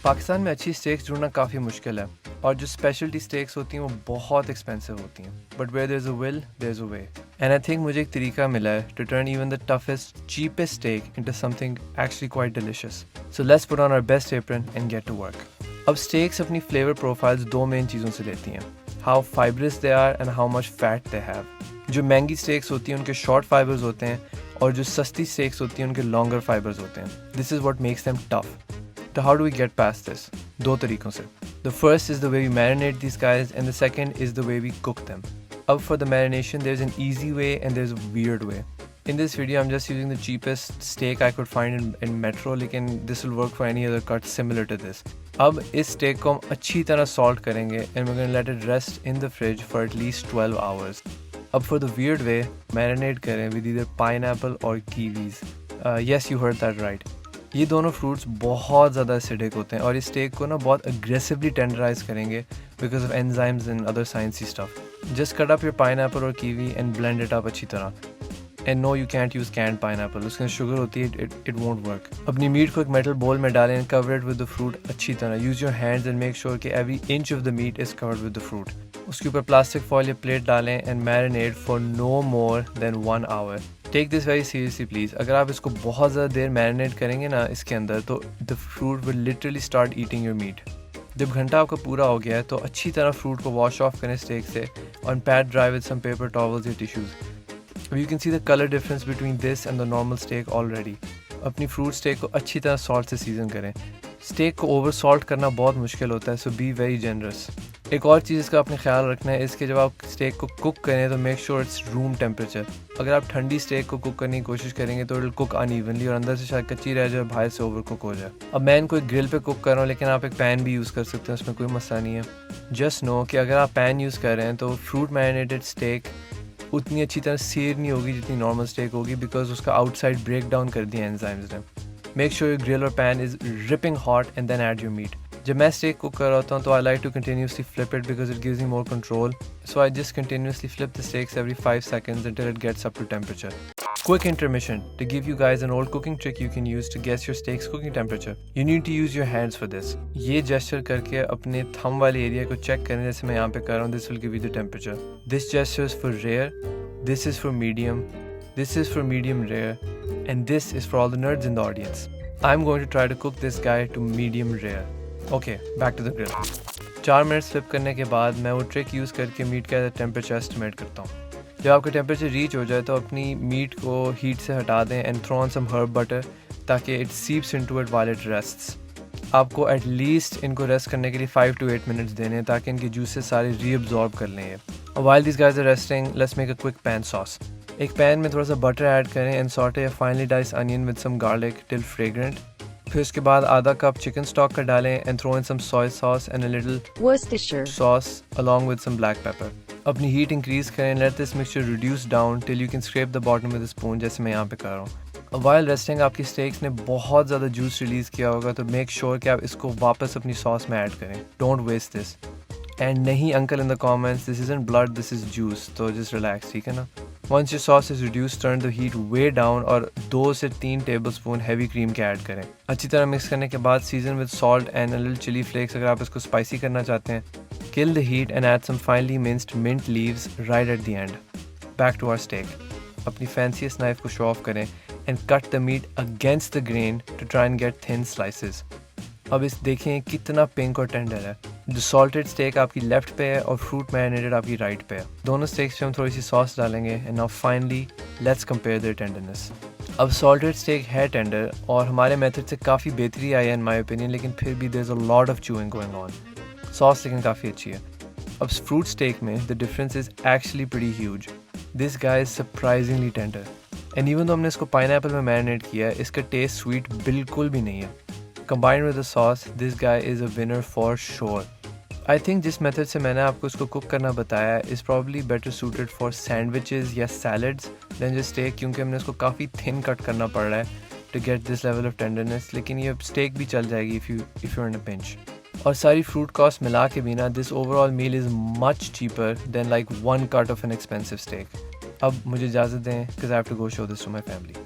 पाकिस्तान में अच्छी स्टेक्स ढूंढना काफ़ी मुश्किल है और जो स्पेशलिटी स्टेक्स होती हैं वो बहुत एक्सपेंसिव होती हैं, but where there is a will there is a way. And I think मुझे एक तरीका मिला है to turn even the toughest cheapest steak into something actually quite delicious. So let's put on our best apron and get to work. अब steaks अपनी flavour profiles दो main चीज़ों से लेती हैं, how fibrous they are and how much fat they have. जो महंगी stakes होती हैं उनके शॉर्ट फाइबर्स होते हैं और जो सस्ती स्टेक्स होती हैं उनके लॉन्गर फाइबर्स होते हैं। This is what makes them tough. So how do we get past this? दो तरीकों से। The first is the way we marinate these guys and the second is the way we cook them. Up for the marination, there's an easy way and there's a weird way. In this video, I'm just using the cheapest steak I could find in Metro, लेकिन this will work for any other cut similar to this. अब इस steak को हम अच्छी तरह salt करेंगे and we're going to let it rest in the fridge for at least 12 hours. अब for the weird way, marinate करें with either pineapple or kiwis. Yes, you heard that right. ये दोनों fruits बहुत ज़्यादा acidic होते हैं और इस स्टेक को ना बहुत अग्रेसिवली टेंडराइज करेंगे because of enzymes and other sciencey stuff. Just cut up your pineapple और kiwi and blend it up अच्छी तरह। And no you can't use canned pineapple, उसके अंदर शुगर होती है, इट वोंट वर्क। अपनी मीट को एक मेटल बोल में डालें and cover it with the fruit अच्छी तरह। Use your hands and make sure कि every inch of the meat is covered with the fruit. उसके ऊपर प्लास्टिक फॉइल या प्लेट डालें and marinate for no more than 1 hour. Take this very seriously please. अगर आप इसको बहुत ज़्यादा देर मैरिनेट करेंगे ना इसके अंदर तो the fruit will literally start eating your meat. जब घंटा आपका पूरा हो गया है तो अच्छी तरह फ्रूट को वॉश ऑफ करें स्टेक से और pat dry with some paper towels या tissues. You can see the colour difference between this and the normal steak already. अपनी फ्रूट स्टेक को अच्छी तरह सॉल्ट से सीजन करें। स्टेक को ओवर सॉल्ट करना बहुत मुश्किल होता है, सो बी वेरी जनरस। एक और चीज़ इसका आपने ख्याल रखना है, इसके जब आप स्टेक को कुक करें तो make sure it's room temperature. अगर आप ठंडी स्टेक को कुक करने की कोशिश करेंगे तो इट विल कुक अनइवनली और अंदर से शायद कच्ची रह जाए, बाहर से ओवर कुक हो जाए। अब मैं इनको एक ग्रिल पे कुक कर रहा हूँ लेकिन आप एक पैन भी यूज़ कर सकते हैं, उसमें कोई मसला नहीं है। जस्ट नो कि अगर आप पैन यूज़ कर रहे हैं तो फ्रूट मैरिनेटेड स्टेक उतनी अच्छी तरह सेर नहीं होगी जितनी नॉर्मल स्टेक होगी बिकॉज उसका आउटसाइड ब्रेक डाउन कर दिया एंजाइम्स ने। मेक श्योर योर ग्रिल और pan is ripping hot and then add your meat. जब मैं स्टेक कुक कर रहा होता हूँ तो I like to continuously flip it because it gives me more control. So I just continuously flip the steaks every 5 seconds until it gets up to temperature. Quick intermission to give you guys an old cooking trick you can use to guess your steak's cooking temperature. You need to use your hands for this. ये gesture करके अपने thumb वाले area को check करें जैसे मैं यहाँ पे कर रहा हूँ। This will give you the temperature. This gesture is for rare. This is for medium. This is for medium rare. And this is for all the nerds in the audience. I'm going to try to cook this guy to medium rare. Okay, back to the grill. 4 minute flip करने के बाद मैं वो trick use करके meat का temperature estimate करता हूँ। जब आपका टेम्परेचर रीच हो जाए तो अपनी मीट को हीट से हटा दें and throw on some herb butter ताकि it seeps into it while it rests. आपको एटलीस्ट इनको रेस्ट करने के लिए 5 to 8 मिनट्स देने हैं ताकि इनके जूसेस सारे रीअब्जॉर्ब कर लें। While this guys are resting, let's make a quick pan sauce. एक पैन में थोड़ा सा बटर ऐड करें and sauté a finely diced onion with some garlic till fragrant. फिर उसके बाद आधा कप चिकन स्टॉक का डालें and throw in some soya sauce and a little Worcestershire sauce along with some black pepper. अपनी heat increase करें, let this mixture reduce down till you can scrap the bottom with a spoon जैसे मैं यहाँ पे कर रहा हूँ। While resting आपकी स्टेक्स ने बहुत ज़्यादा जूस रिलीज़ किया होगा तो मेक श्योर कि आप इसको वापस अपनी सॉस में ऐड करें। Don't waste this. एंड नहीं uncle in the comments, this isn't blood, this is juice, तो जस्ट रिलैक्स, ठीक है ना। Once your sauce is reduced, turn the heat way down और 2 से 3 टेबलस्पून हैवी क्रीम के ऐड करें। अच्छी तरह मिक्स करने के बाद season with salt and a little chilli flakes अगर आप इसको स्पाइसी करना चाहते हैं। Kill the heat and add some finely minced mint leaves right at the end. Back to our steak. अपनी फैंसीएस्ट नाइफ को शो ऑफ करें and cut the meat against the grain to try and get thin slices. अब इस देखें कितना pink और tender है। जो सॉल्टेड स्टेक आपकी लेफ्ट पे है और फ्रूट मैरिनेटेड आपकी राइट पे है। दोनों स्टेक्स पे हम थोड़ी सी सॉस डालेंगे and now finally let's compare there tenderness. अब सॉल्टेड स्टेक है टेंडर और हमारे मेथड से काफ़ी बेहतरी आई है इन माय ओपिनियन, लेकिन फिर भी there is a lot of chewing going on. Sauce लेकिन काफ़ी अच्छी है। अब फ्रूट स्टेक में the difference is actually pretty huge. This guy is surprisingly tender and even though हमने इसको पाइनएप्पल में मैरिनेट किया है, इसका टेस्ट स्वीट बिल्कुल भी नहीं है। Combined with the sauce, this guy is a winner for sure. I think जिस मेथड से मैंने आपको इसको कुक करना बताया is probably better suited for sandwiches या salads than just steak, क्योंकि हमने इसको काफ़ी thin cut करना पड़ रहा है to get this level of tenderness, लेकिन ये steak भी चल जाएगी if you're in a pinch. और सारी fruit cost मिला के भी ना this overall meal is much cheaper than like 1 cut of an expensive steak. अब मुझे इजाज़त दें because I have to go show this to my family.